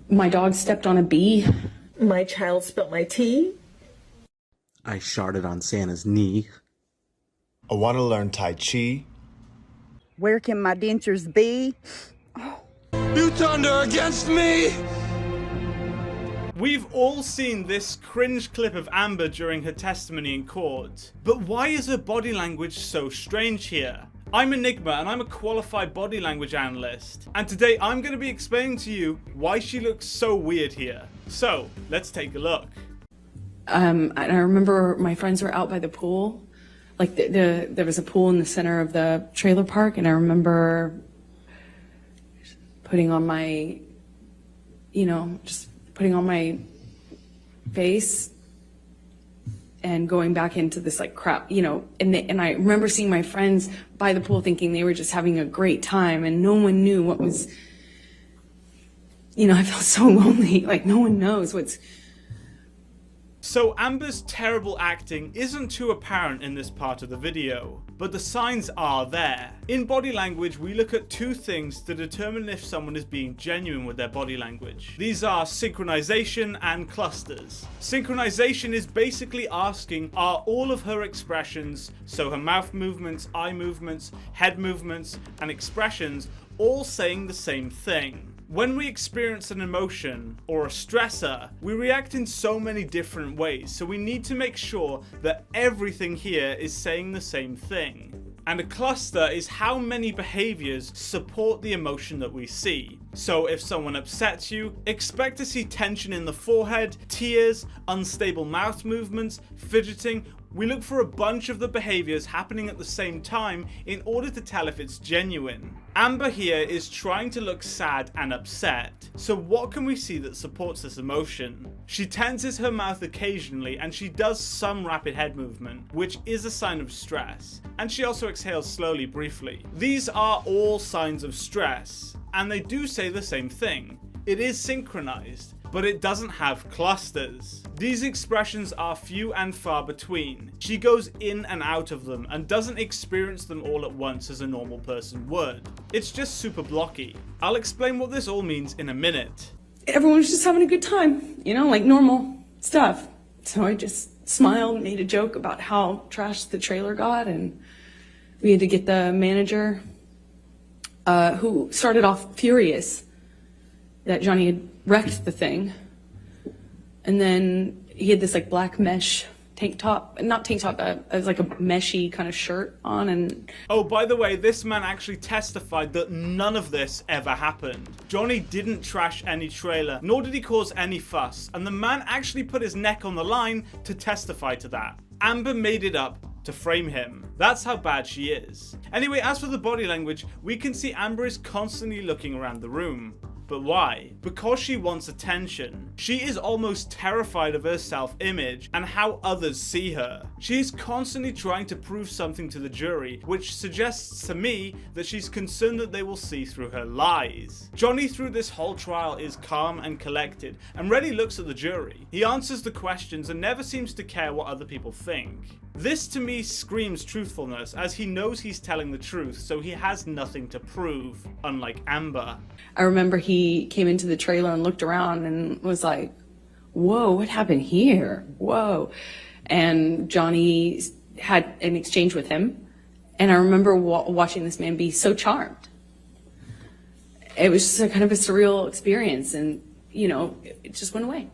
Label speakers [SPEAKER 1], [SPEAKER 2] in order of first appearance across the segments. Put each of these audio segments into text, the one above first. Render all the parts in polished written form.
[SPEAKER 1] My dog stepped on a bee.
[SPEAKER 2] My child spilt my tea.
[SPEAKER 3] I sharted on Santa's knee.
[SPEAKER 4] I want to learn Tai Chi.
[SPEAKER 5] Where can my dentures be?
[SPEAKER 6] You turned her against me!
[SPEAKER 7] We've all seen this cringe clip of Amber during her testimony in court. But why is her body language so strange here? I'm Enigma and I'm a qualified body language analyst. And today I'm going to be explaining to you why she looks so weird here. So, let's take a look.
[SPEAKER 1] And I remember my friends were out by the pool. Like there was a pool in the center of the trailer park, and I remember putting on my, just putting on my face and going back into this like crap, and I remember seeing my friends by the pool thinking they were just having a great time, and no one knew what was, I felt so lonely, like no one knows what's.
[SPEAKER 7] So Amber's terrible acting isn't too apparent in this part of the video, but the signs are there. In body language, we look at two things to determine if someone is being genuine with their body language. These are synchronization and clusters. Synchronization is basically asking, are all of her expressions, so her mouth movements, eye movements, head movements, and expressions, all saying the same thing? When we experience an emotion or a stressor, we react in so many different ways, so we need to make sure that everything here is saying the same thing. And a cluster is how many behaviors support the emotion that we see. So if someone upsets you, expect to see tension in the forehead, tears, unstable mouth movements, fidgeting. We look for a bunch of the behaviors happening at the same time in order to tell if it's genuine. Amber here is trying to look sad and upset. So what can we see that supports this emotion? She tenses her mouth occasionally and she does some rapid head movement, which is a sign of stress. And she also exhales slowly briefly. These are all signs of stress, and they do say the same thing. It is synchronized, but it doesn't have clusters. These expressions are few and far between. She goes in and out of them and doesn't experience them all at once as a normal person would. It's just super blocky. I'll explain what this all means in a minute.
[SPEAKER 1] Everyone was just having a good time, like normal stuff. So I just smiled and made a joke about how trashed the trailer got, and we had to get the manager, who started off furious that Johnny had wrecked the thing. And then he had this like black mesh tank top, not tank top, it was like a meshy kind of shirt on. And
[SPEAKER 7] oh, by the way, this man actually testified that none of this ever happened. Johnny didn't trash any trailer, nor did he cause any fuss, and the man actually put his neck on the line to testify to that. Amber made it up to frame him. That's how bad she is. Anyway, as for the body language, we can see Amber is constantly looking around the room. But why? Because she wants attention. She is almost terrified of her self-image and how others see her. She is constantly trying to prove something to the jury, which suggests to me that she's concerned that they will see through her lies. Johnny through this whole trial is calm and collected and rarely looks at the jury. He answers the questions and never seems to care what other people think. This to me screams truthfulness, as he knows he's telling the truth, so he has nothing to prove, unlike Amber.
[SPEAKER 1] I remember he came into the trailer and looked around and was like, whoa, what happened here? Whoa. And Johnny had an exchange with him. And I remember watching this man be so charmed. It was just a kind of a surreal experience, and, it just went away.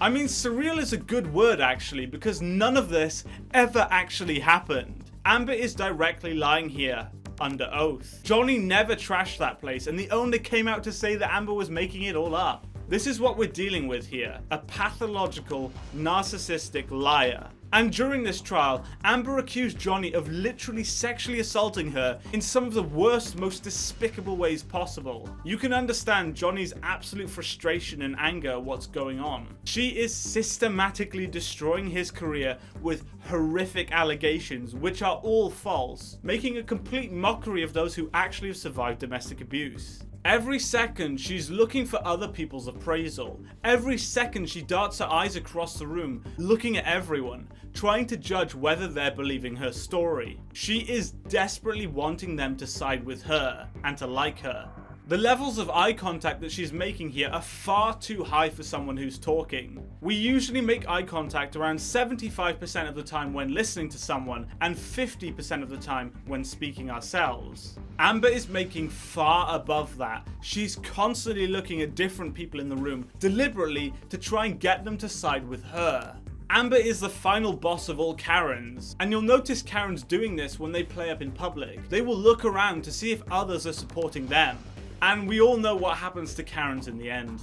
[SPEAKER 7] I mean, surreal is a good word actually, because none of this ever actually happened. Amber is directly lying here, under oath. Johnny never trashed that place, and the owner came out to say that Amber was making it all up. This is what we're dealing with here, a pathological, narcissistic liar. And during this trial, Amber accused Johnny of literally sexually assaulting her in some of the worst, most despicable ways possible. You can understand Johnny's absolute frustration and anger at what's going on. She is systematically destroying his career with horrific allegations, which are all false, making a complete mockery of those who actually have survived domestic abuse. Every second, she's looking for other people's appraisal. Every second, she darts her eyes across the room, looking at everyone, trying to judge whether they're believing her story. She is desperately wanting them to side with her and to like her. The levels of eye contact that she's making here are far too high for someone who's talking. We usually make eye contact around 75% of the time when listening to someone and 50% of the time when speaking ourselves. Amber is making far above that. She's constantly looking at different people in the room deliberately to try and get them to side with her. Amber is the final boss of all Karens, and you'll notice Karens doing this when they play up in public. They will look around to see if others are supporting them. And we all know what happens to Karens in the end.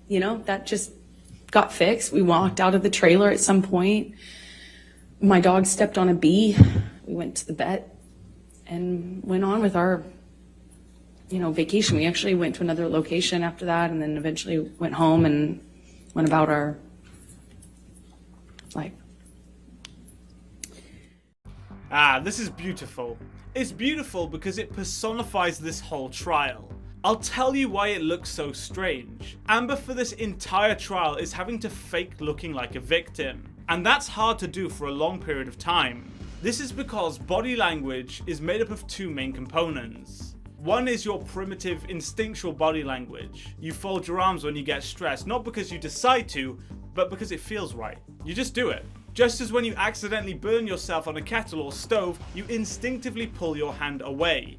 [SPEAKER 1] You know, that just got fixed. We walked out of the trailer at some point. My dog stepped on a bee. We went to the vet and went on with our, vacation. We actually went to another location after that, and then eventually went home and went about our life.
[SPEAKER 7] This is beautiful. It's beautiful because it personifies this whole trial. I'll tell you why it looks so strange. Amber for this entire trial is having to fake looking like a victim. And that's hard to do for a long period of time. This is because body language is made up of two main components. One is your primitive instinctual body language. You fold your arms when you get stressed, not because you decide to, but because it feels right. You just do it. Just as when you accidentally burn yourself on a kettle or stove, you instinctively pull your hand away.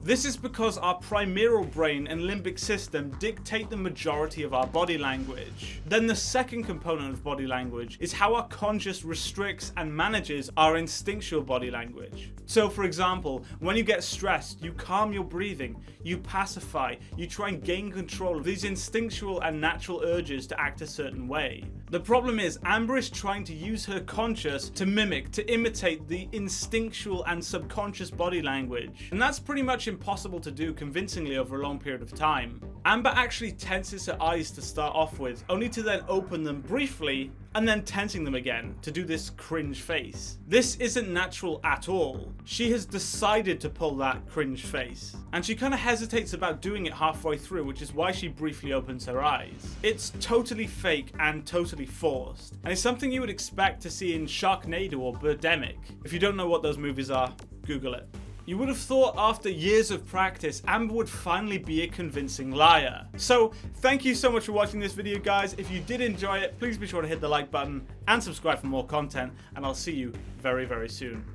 [SPEAKER 7] This is because our primeval brain and limbic system dictate the majority of our body language. Then the second component of body language is how our conscious restricts and manages our instinctual body language. So for example, when you get stressed, you calm your breathing, you pacify, you try and gain control of these instinctual and natural urges to act a certain way. The problem is Amber is trying to use her conscious to mimic, to imitate the instinctual and subconscious body language. And that's pretty much impossible to do convincingly over a long period of time. Amber actually tenses her eyes to start off with, only to then open them briefly and then tensing them again to do this cringe face. This isn't natural at all. She has decided to pull that cringe face, and she kind of hesitates about doing it halfway through, which is why she briefly opens her eyes. It's totally fake and totally forced, and it's something you would expect to see in Sharknado or Birdemic. If you don't know what those movies are, Google it. You would have thought after years of practice, Amber would finally be a convincing liar. So, thank you so much for watching this video, guys. If you did enjoy it, please be sure to hit the like button and subscribe for more content, and I'll see you very, very soon.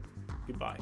[SPEAKER 7] Goodbye.